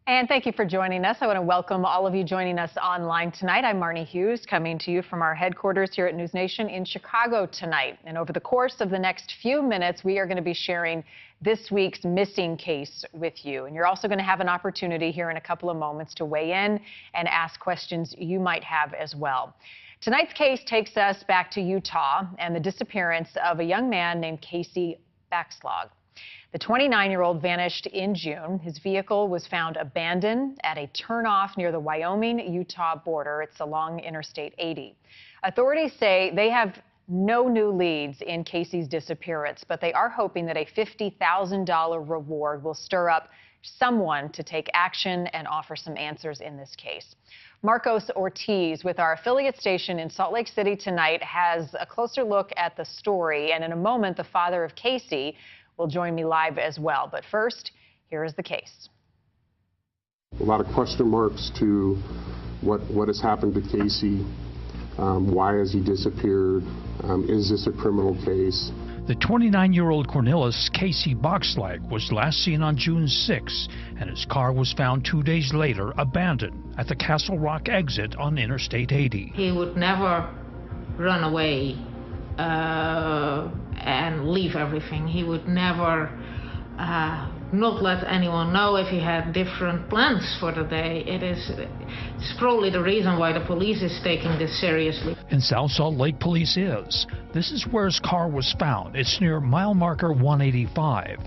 And thank you for joining us. I want to welcome all of you joining us online tonight. I'm Marnie Hughes, coming to you from our headquarters here at NewsNation in Chicago tonight. And over the course of the next few minutes, we are going to be sharing this week's missing case with you. And you're also going to have an opportunity here in a couple of moments to weigh in and ask questions you might have as well. Tonight's case takes us back to Utah and the disappearance of a young man named Casey Bokslag. The 29-year-old vanished in June. His vehicle was found abandoned at a turnoff near the Wyoming-Utah border. It's along Interstate 80. Authorities say they have no new leads in Casey's disappearance, but they are hoping that a $50,000 reward will stir up someone to take action and offer some answers in this case. Marcos Ortiz, with our affiliate station in Salt Lake City tonight, has a closer look at the story. And in a moment, the father of Casey will join me live as well. But first, here is the case. A lot of question marks to what has happened to Casey. Why has he disappeared? Is this a criminal case? The 29-year-old Cornelis Casey Bokslag was last seen on June 6, and his car was found 2 days later abandoned at the Castle Rock exit on Interstate 80. He would never run away and leave everything. He would never not let anyone know if he had different plans for the day. It's probably the reason why the police is taking this seriously. And South Salt Lake Police is. This is where his car was found. It's near mile marker 185.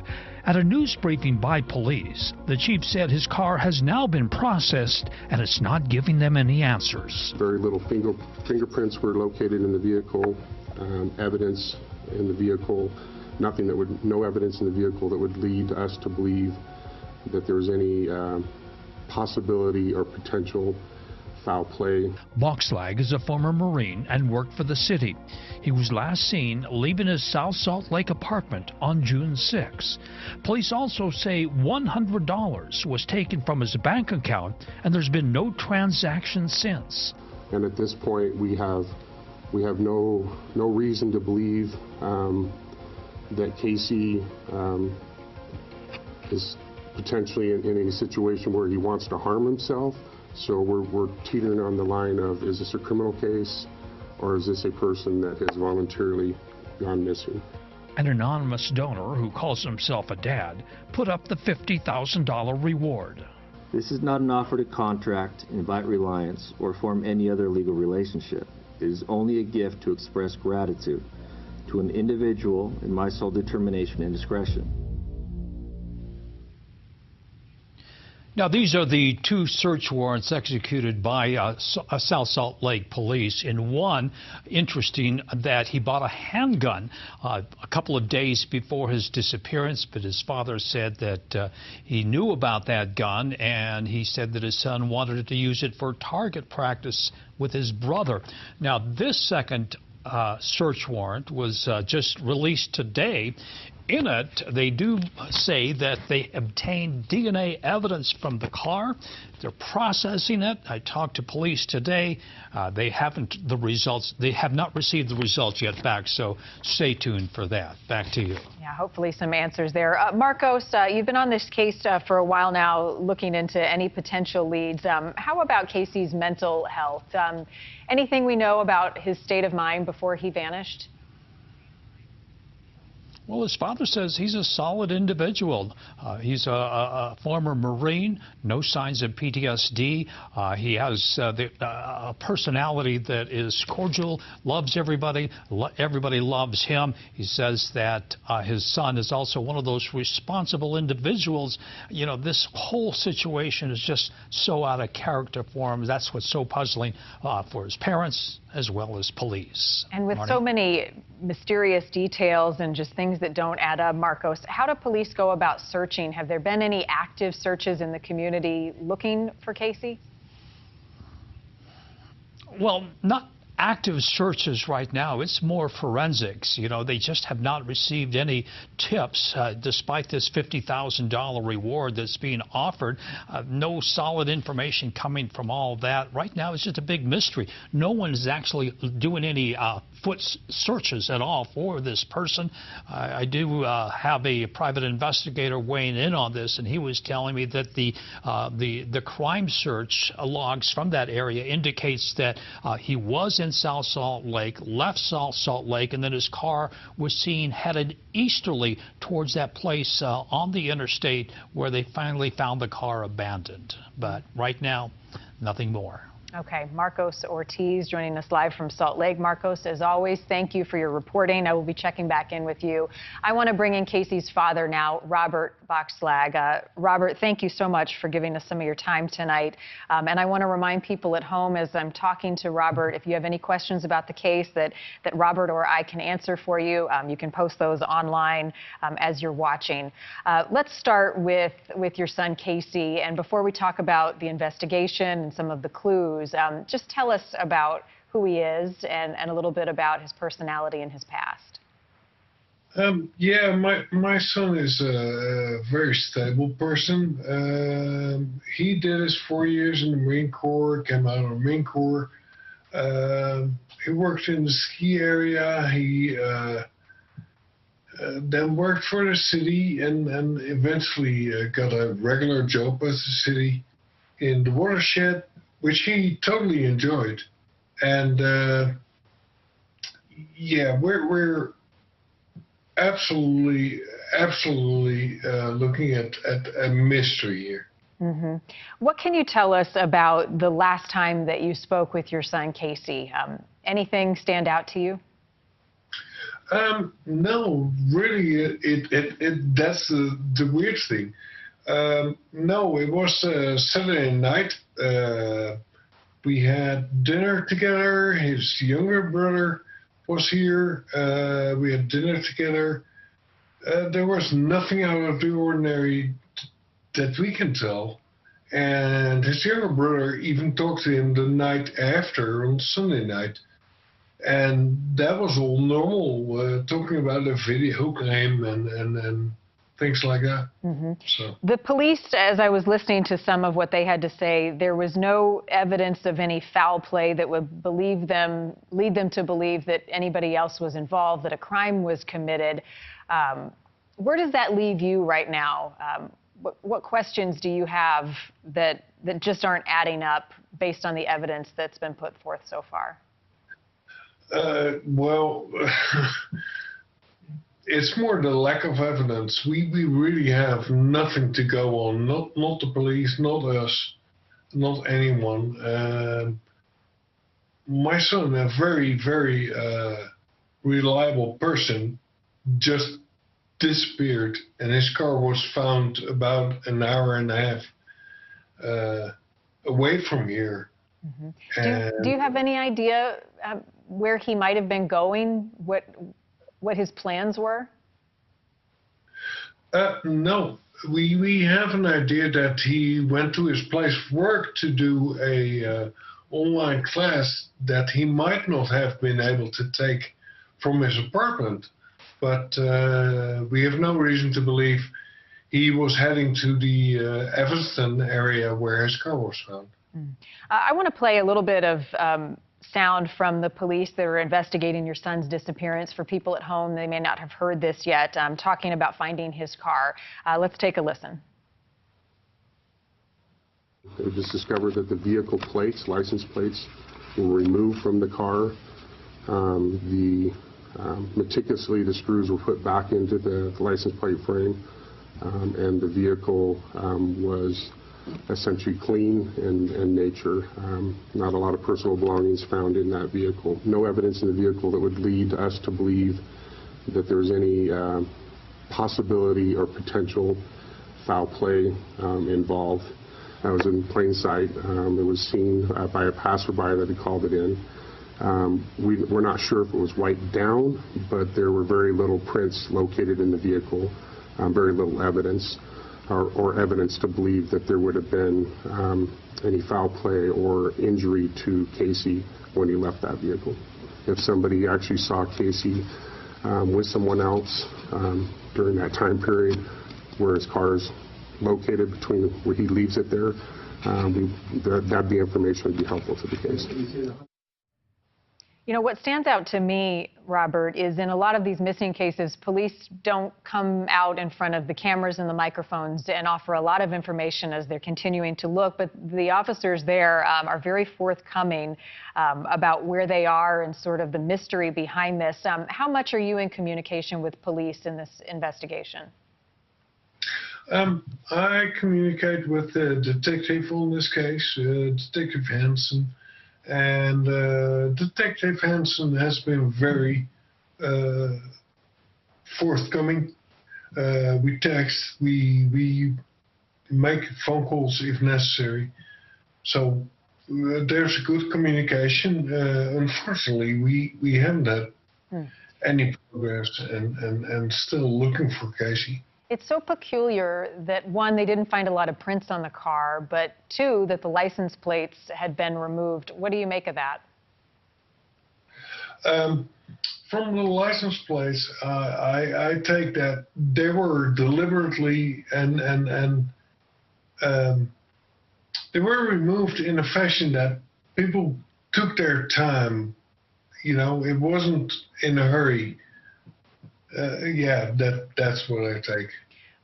At a news briefing by police, the chief said his car has now been processed and it's not giving them any answers. Very little fingerprints were located in the vehicle, evidence in the vehicle, no evidence in the vehicle that would lead us to believe that there was any possibility or potential foul play. Bokslag is a former Marine and worked for the city. He was last seen leaving his South Salt Lake apartment on June 6. Police also say $100 was taken from his bank account, and there's been no transaction since. And at this point, we have no reason to believe that Casey is potentially in a situation where he wants to harm himself. So we're teetering on the line of, is this a criminal case or is this a person that has voluntarily gone missing? An anonymous donor who calls himself a dad put up the $50,000 reward. This is not an offer to contract, invite reliance, or form any other legal relationship. It is only a gift to express gratitude to an individual in my sole determination and discretion. Now, these are the two search warrants executed by South Salt Lake Police. In one, interesting that he bought a handgun a couple of days before his disappearance, but his father said that he knew about that gun, and he said that his son wanted to use it for target practice with his brother. Now, this second search warrant was just released today. In it, they do say that they obtained DNA evidence from the car. They're processing it. I talked to police today. They have not received the results yet back, so stay tuned for that. Back to you. Yeah, hopefully some answers there. Marcos, you've been on this case for a while now, looking into any potential leads. How about Casey's mental health? Anything we know about his state of mind before he vanished? Well, his father says he's a solid individual. He's a former Marine, no signs of PTSD. He has a personality that is cordial, loves everybody. Everybody loves him. He says that his son is also one of those responsible individuals. You know, this whole situation is just so out of character for him. That's what's so puzzling for his parents as well as police. And with Marnie? So many mysterious details and just things that don't add up, Marcos, how do police go about searching? Have there been any active searches in the community looking for Casey? Well, not active searches right now. It's more forensics. You know, they just have not received any tips, despite this $50,000 reward that's being offered. No solid information coming from all that. Right now, it's just a big mystery. No one is actually doing any foot searches at all for this person. I do have a private investigator weighing in on this, and he was telling me that the crime search logs from that area indicates that he was in South Salt Lake, left South Salt Lake, and then his car was seen headed easterly towards that place on the interstate where they finally found the car abandoned. But right now, nothing more. Okay, Marcos Ortiz joining us live from Salt Lake. Marcos, as always, thank you for your reporting. I will be checking back in with you. I want to bring in Casey's father now, Robert Bokslag. Robert, thank you so much for giving us some of your time tonight. And I want to remind people at home as I'm talking to Robert, if you have any questions about the case that Robert or I can answer for you, you can post those online as you're watching. Let's start with your son, Casey. And before we talk about the investigation and some of the clues, just tell us about who he is and a little bit about his personality and his past. Yeah, my son is a very stable person. He did his 4 years in the Marine Corps, came out of the Marine Corps. He worked in the ski area. He then worked for the city and eventually got a regular job at the city in the watershed, which he totally enjoyed. And yeah, we're absolutely looking at a mystery here. Mm-hmm. What can you tell us about the last time that you spoke with your son, Casey? Anything stand out to you? No, really, that's the weird thing. No, it was Saturday night. We had dinner together. His younger brother was here. We had dinner together. There was nothing out of the ordinary that we can tell. And his younger brother even talked to him the night after, on Sunday night. And that was all normal, talking about a video game and things like that. Mm-hmm. So. The police, as I was listening to some of what they had to say, there was no evidence of any foul play that would lead them to believe that anybody else was involved, that a crime was committed. Where does that leave you right now? What questions do you have that just aren't adding up based on the evidence that's been put forth so far? Well, it's more the lack of evidence. We really have nothing to go on. Not the police, not us, not anyone. My son, a very, very reliable person, just disappeared, and his car was found about an hour and a half away from here. Mm-hmm. Do you have any idea where he might have been going? What his plans were? No, we have an idea that he went to his place of work to do a online class that he might not have been able to take from his apartment, but we have no reason to believe he was heading to the Evanston area where his car was found. I want to play a little bit of sound from the police that are investigating your son's disappearance. For people at home, they may not have heard this yet, talking about finding his car. Let's take a listen. It was discovered that the vehicle plates, license plates, were removed from the car. Meticulously, the screws were put back into the license plate frame, and the vehicle was essentially clean in nature. Not a lot of personal belongings found in that vehicle. No evidence in the vehicle that would lead us to believe that there was any possibility or potential foul play involved. That was in plain sight. It was seen by a passerby that had called it in. We're not sure if it was wiped down, but there were very little prints located in the vehicle, very little evidence. Or evidence to believe that there would have been any foul play or injury to Casey when he left that vehicle. If somebody actually saw Casey with someone else during that time period where his car is located between where he leaves it there, that'd be information would be helpful to the case. You know, what stands out to me, Robert, is in a lot of these missing cases, police don't come out in front of the cameras and the microphones and offer a lot of information as they're continuing to look, but the officers there are very forthcoming about where they are and sort of the mystery behind this. How much are you in communication with police in this investigation? I communicate with the detective on this case, Detective Hansen. And Detective Hansen has been very forthcoming. We text, we make phone calls if necessary. So there's a good communication. Unfortunately, we haven't had any progress and still looking for Casey. It's so peculiar that, one, they didn't find a lot of prints on the car, but two, that the license plates had been removed. What do you make of that? From the license plates, I take that they were deliberately and they were removed in a fashion that people took their time. You know, it wasn't in a hurry. Yeah, that's what I take.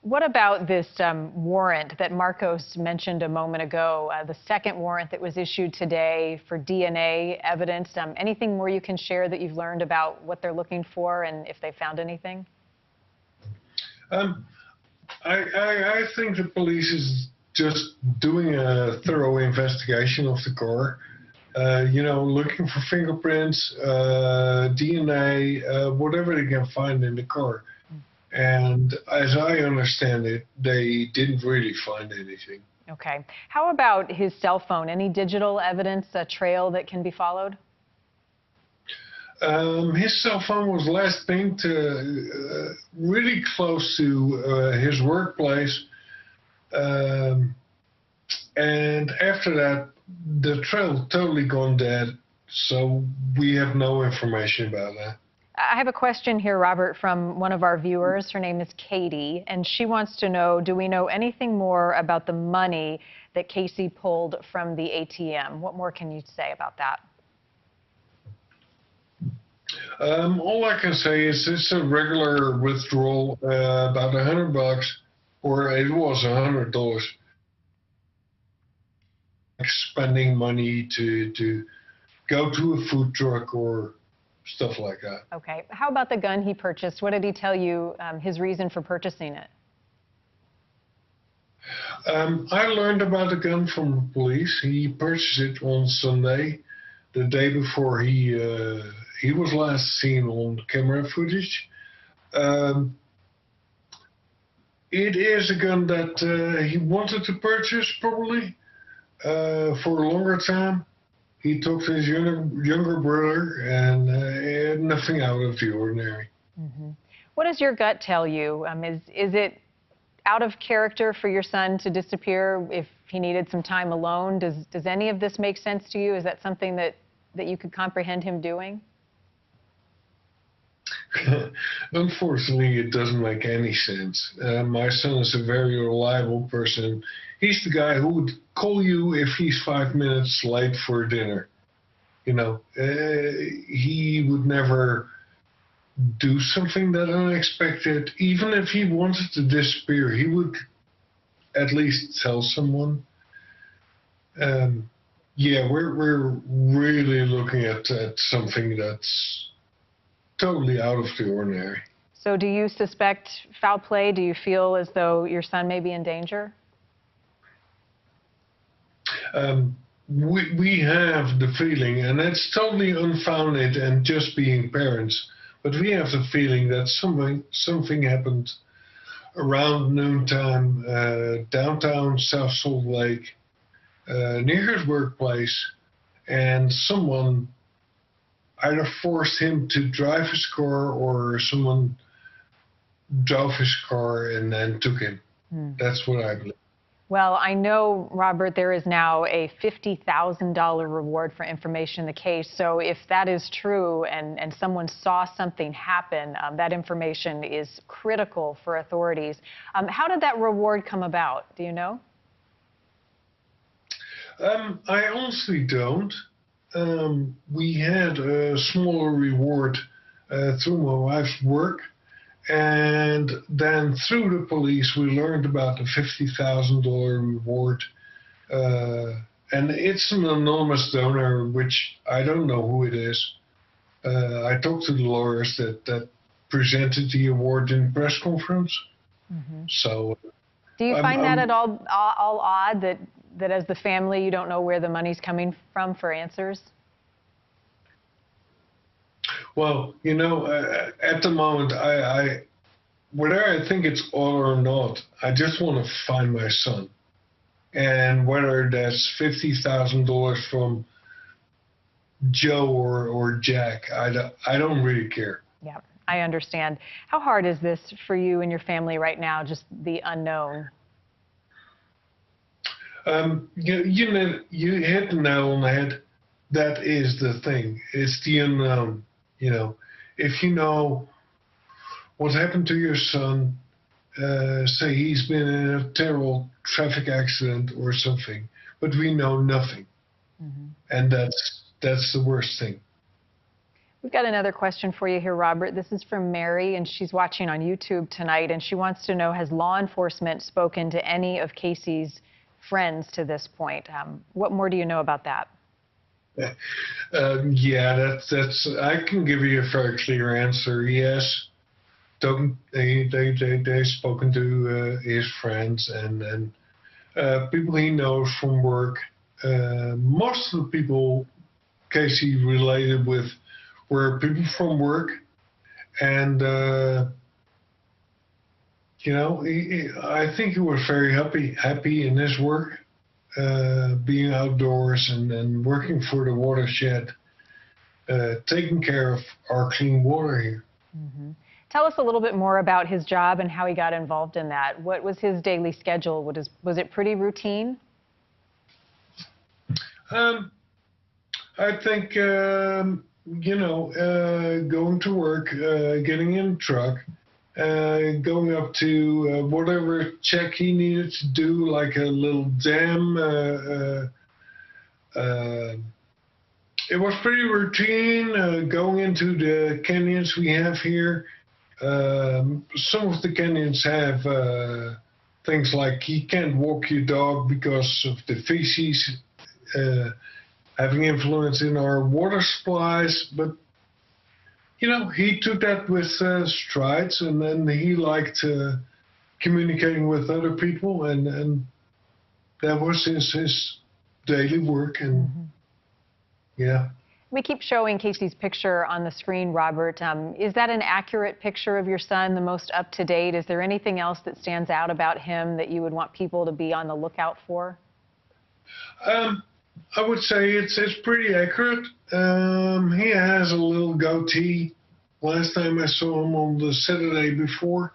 What about this warrant that Marcos mentioned a moment ago, the second warrant that was issued today for DNA evidence? Anything more you can share that you've learned about what they're looking for and if they found anything? I think the police is just doing a thorough investigation of the car. You know, looking for fingerprints, DNA, whatever they can find in the car. And as I understand it, they didn't really find anything. Okay. How about his cell phone? Any digital evidence, a trail that can be followed? His cell phone was last pinged really close to his workplace. And after that, the trail totally gone dead, so we have no information about that. I have a question here, Robert, from one of our viewers. Her name is Katie, and she wants to know, do we know anything more about the money that Casey pulled from the ATM? What more can you say about that? All I can say is it's a regular withdrawal, about $100, or it was $100. Spending money to go to a food truck or stuff like that. Okay. How about the gun he purchased? What did he tell you his reason for purchasing it? I learned about the gun from the police. He purchased it on Sunday, the day before he was last seen on camera footage. It is a gun that he wanted to purchase probably for a longer time. He talked to his younger brother, and nothing out of the ordinary. Mm-hmm. What does your gut tell you? Is it out of character for your son to disappear if he needed some time alone? Does any of this make sense to you? Is that something that you could comprehend him doing? Unfortunately, it doesn't make any sense. My son is a very reliable person. He's the guy who would call you if he's 5 minutes late for dinner. You know, he would never do something that unexpected. Even if he wanted to disappear, he would at least tell someone. Yeah, we're really looking at something that's totally out of the ordinary. So do you suspect foul play? Do you feel as though your son may be in danger? We have the feeling, and it's totally unfounded and just being parents, but we have the feeling that something happened around noontime, downtown South Salt Lake, near his workplace, and someone either forced him to drive his car or someone drove his car and then took him. That's what I believe. Well, I know, Robert, there is now a $50,000 reward for information in the case. So if that is true and someone saw something happen, that information is critical for authorities. How did that reward come about? Do you know? I honestly don't. We had a smaller reward through my wife's work. And then through the police, we learned about the $50,000 reward. And it's an anonymous donor, which I don't know who it is. I talked to the lawyers that presented the award in press conference. Mm-hmm. So, do you find that at all odd that as the family you don't know where the money's coming from for answers? Well, you know, at the moment, whether I think it's odd or not, I just want to find my son. And whether that's $50,000 from Joe or Jack, I don't really care. Yeah, I understand. How hard is this for you and your family right now, just the unknown? You hit the nail on the head. That is the thing. It's the unknown. You know, if you know what happened to your son, say he's been in a terrible traffic accident or something, but we know nothing. Mm-hmm. And that's the worst thing. We've got another question for you here, Robert. This is from Mary, and she's watching on YouTube tonight, and she wants to know, has law enforcement spoken to any of Casey's friends to this point? What more do you know about that? Yeah, that's. I can give you a very clear answer. Yes, they've spoken to his friends and people he knows from work. Most of the people Casey related with were people from work, and you know, I think he was very happy in his work. Being outdoors and working for the watershed, taking care of our clean water here. Mm-hmm. Tell us a little bit more about his job and how he got involved in that. What was his daily schedule? Was it pretty routine? I think, you know, going to work, getting in the truck, going up to whatever check he needed to do, like a little dam. It was pretty routine, going into the canyons we have here. Some of the canyons have things like you can't walk your dog because of the feces having influence in our water supplies, but you know, he took that with strides, and then he liked communicating with other people, and that was his daily work, and mm-hmm. Yeah. We keep showing Casey's picture on the screen, Robert. Is that an accurate picture of your son, the most up-to-date? Is there anything else that stands out about him that you would want people to be on the lookout for? I would say it's pretty accurate. He has a little goatee. Last time I saw him on the Saturday before,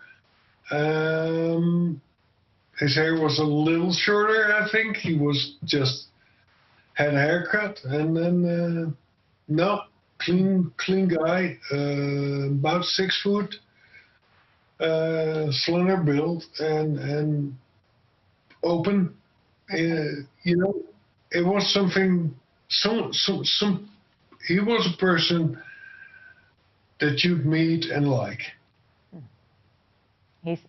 his hair was a little shorter, I think. He was just had a haircut, and then no, clean guy, about 6 foot, slender build, and open. You know, it was something. He was a person that you'd meet and like.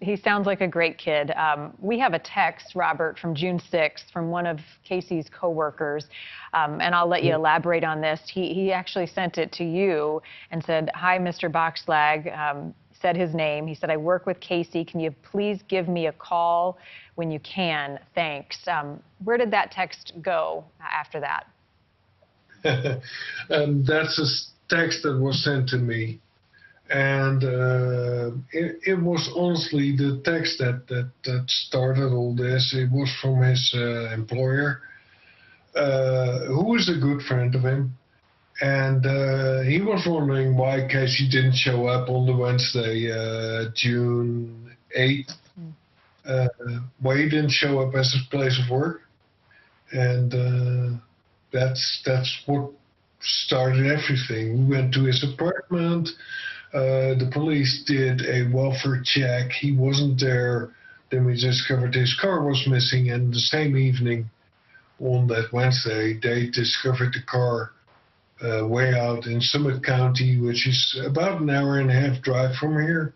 He sounds like a great kid. We have a text, Robert, from June 6th from one of Casey's coworkers, and I'll let you elaborate on this. He actually sent it to you and said, "Hi, Mr. Bokslag," said his name. He said, "I work with Casey. Can you please give me a call when you can? Thanks." Where did that text go after that? That's a text that was sent to me. And it was honestly the text that started all this. It was from his employer, who is a good friend of him. And he was wondering why Casey didn't show up on the Wednesday, June 8th. why he didn't show up at his place of work, and that's what started everything. We went to his apartment. The police did a welfare check. He wasn't there. Then we discovered his car was missing, and the same evening, on that Wednesday, they discovered the car way out in Summit County, which is about an hour and a half drive from here.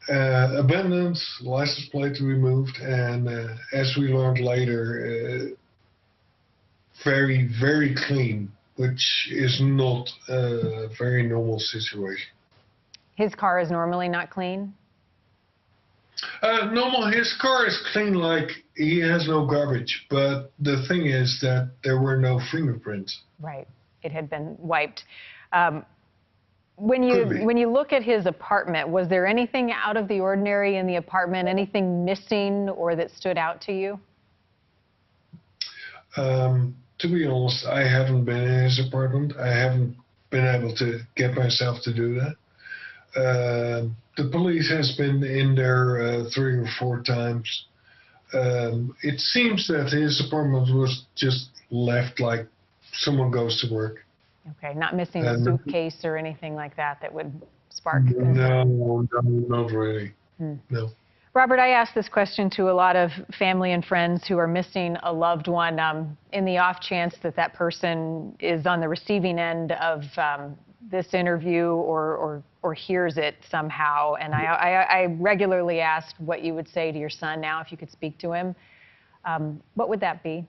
Abandoned, license plate removed, and as we learned later, very, very clean, which is not a very normal situation. His car is normally not clean? Normal, his car is clean, like he has no garbage, but the thing is that there were no fingerprints. Right, it had been wiped. When you look at his apartment, was there anything out of the ordinary in the apartment, anything missing or that stood out to you? To be honest, I haven't been in his apartment. I haven't been able to get myself to do that. The police has been in there 3 or 4 times. It seems that his apartment was just left like someone goes to work. Okay, not missing a suitcase or anything like that that would spark concern? No, not really. No. Robert, I asked this question to a lot of family and friends who are missing a loved one in the off chance that that person is on the receiving end of this interview or hears it somehow. And I regularly ask what you would say to your son now if you could speak to him. What would that be?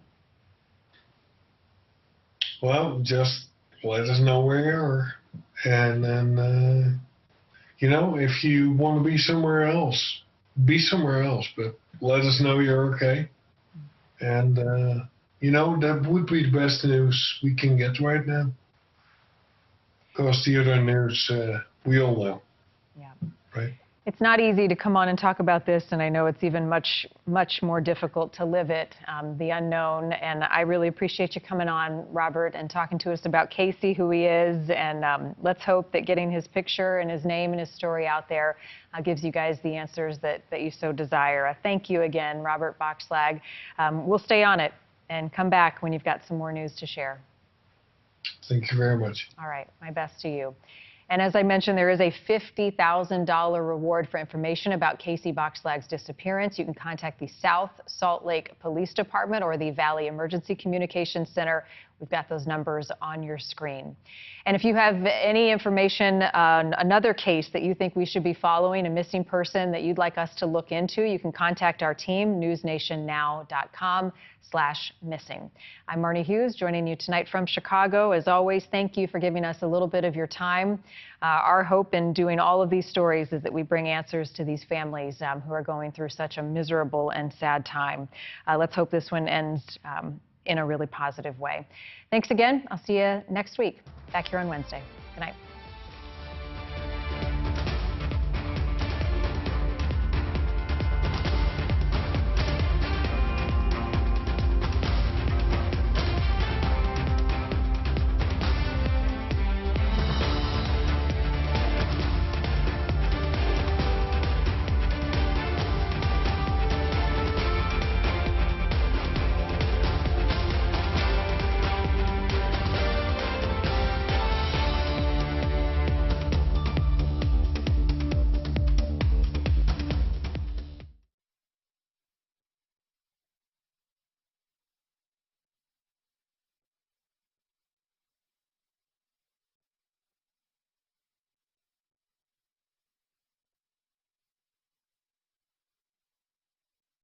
Well, just let us know where you are. And then, you know, if you want to be somewhere else, but let us know you're okay. And, you know, that would be the best news we can get right now. Because the other news, we all know. Yeah. Right? It's not easy to come on and talk about this, and I know it's even much more difficult to live it, the unknown. And I really appreciate you coming on, Robert, and talking to us about Casey, who he is. And let's hope that getting his picture and his name and his story out there gives you guys the answers that you so desire. Thank you again, Robert Bokslag. We'll stay on it and come back when you've got some more news to share. Thank you very much. All right, my best to you. And as I mentioned, there is a $50,000 reward for information about Casey Bokslag's disappearance. You can contact the South Salt Lake Police Department or the Valley Emergency Communications Center. We've got those numbers on your screen. And if you have any information on another case that you think we should be following, a missing person that you'd like us to look into, you can contact our team, newsnationnow.com/missing. I'm Marnie Hughes, joining you tonight from Chicago. As always, thank you for giving us a little bit of your time. Our hope in doing all of these stories is that we bring answers to these families who are going through such a miserable and sad time. Let's hope this one ends in a really positive way. Thanks again. I'll see you next week, back here on Wednesday. Good night.